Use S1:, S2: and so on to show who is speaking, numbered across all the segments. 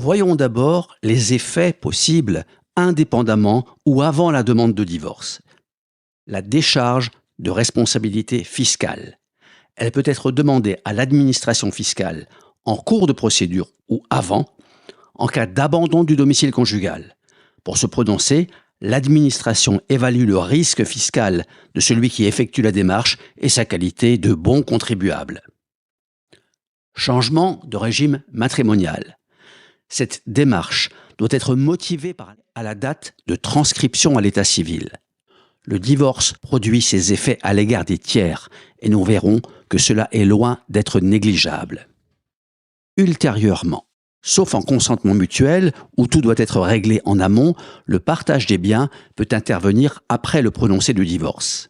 S1: Voyons d'abord les effets possibles indépendamment ou avant la demande de divorce. La décharge de responsabilité fiscale. Elle peut être demandée à l'administration fiscale en cours de procédure ou avant, en cas d'abandon du domicile conjugal. Pour se prononcer, l'administration évalue le risque fiscal de celui qui effectue la démarche et sa qualité de bon contribuable. Changement de régime matrimonial. Cette démarche doit être motivée à la date de transcription à l'état civil. Le divorce produit ses effets à l'égard des tiers et nous verrons que cela est loin d'être négligeable. Ultérieurement, sauf en consentement mutuel où tout doit être réglé en amont, le partage des biens peut intervenir après le prononcé du divorce.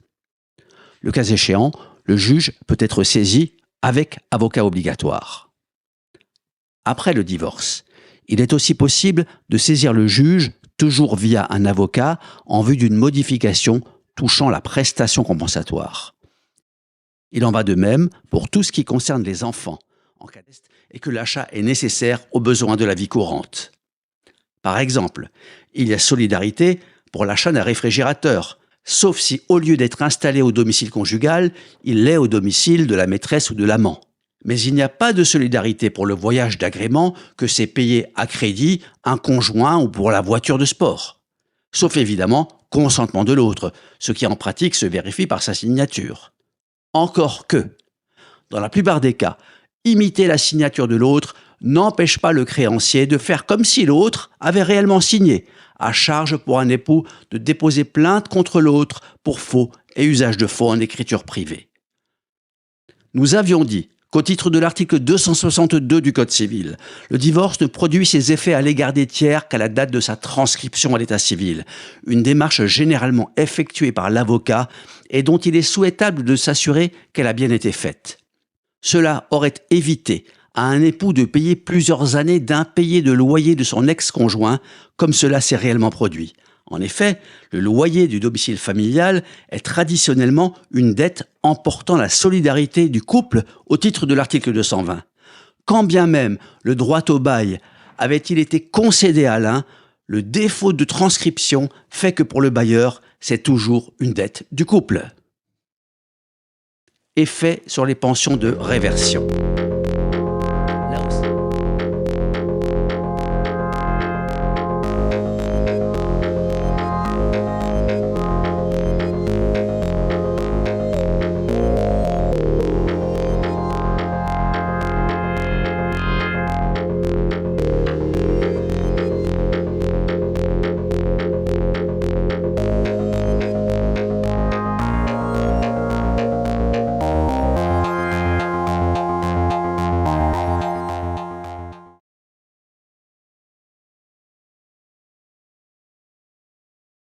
S1: Le cas échéant, le juge peut être saisi avec avocat obligatoire. Après le divorce, il est aussi possible de saisir le juge, toujours via un avocat, en vue d'une modification touchant la prestation compensatoire. Il en va de même pour tout ce qui concerne les enfants, en cas d'est et que l'achat est nécessaire aux besoins de la vie courante. Par exemple, il y a solidarité pour l'achat d'un réfrigérateur, sauf si au lieu d'être installé au domicile conjugal, il l'est au domicile de la maîtresse ou de l'amant. Mais il n'y a pas de solidarité pour le voyage d'agrément que c'est payé à crédit un conjoint ou pour la voiture de sport. Sauf évidemment consentement de l'autre, ce qui en pratique se vérifie par sa signature. Encore que, dans la plupart des cas, imiter la signature de l'autre n'empêche pas le créancier de faire comme si l'autre avait réellement signé, à charge pour un époux de déposer plainte contre l'autre pour faux et usage de faux en écriture privée. Nous avions dit qu'au titre de l'article 262 du Code civil, le divorce ne produit ses effets à l'égard des tiers qu'à la date de sa transcription à l'état civil, une démarche généralement effectuée par l'avocat et dont il est souhaitable de s'assurer qu'elle a bien été faite. Cela aurait évité à un époux de payer plusieurs années d'impayé de loyer de son ex-conjoint, comme cela s'est réellement produit. En effet, le loyer du domicile familial est traditionnellement une dette emportant la solidarité du couple au titre de l'article 220. Quand bien même le droit au bail avait-il été concédé à l'un, le défaut de transcription fait que pour le bailleur, c'est toujours une dette du couple. Effet sur les pensions de réversion.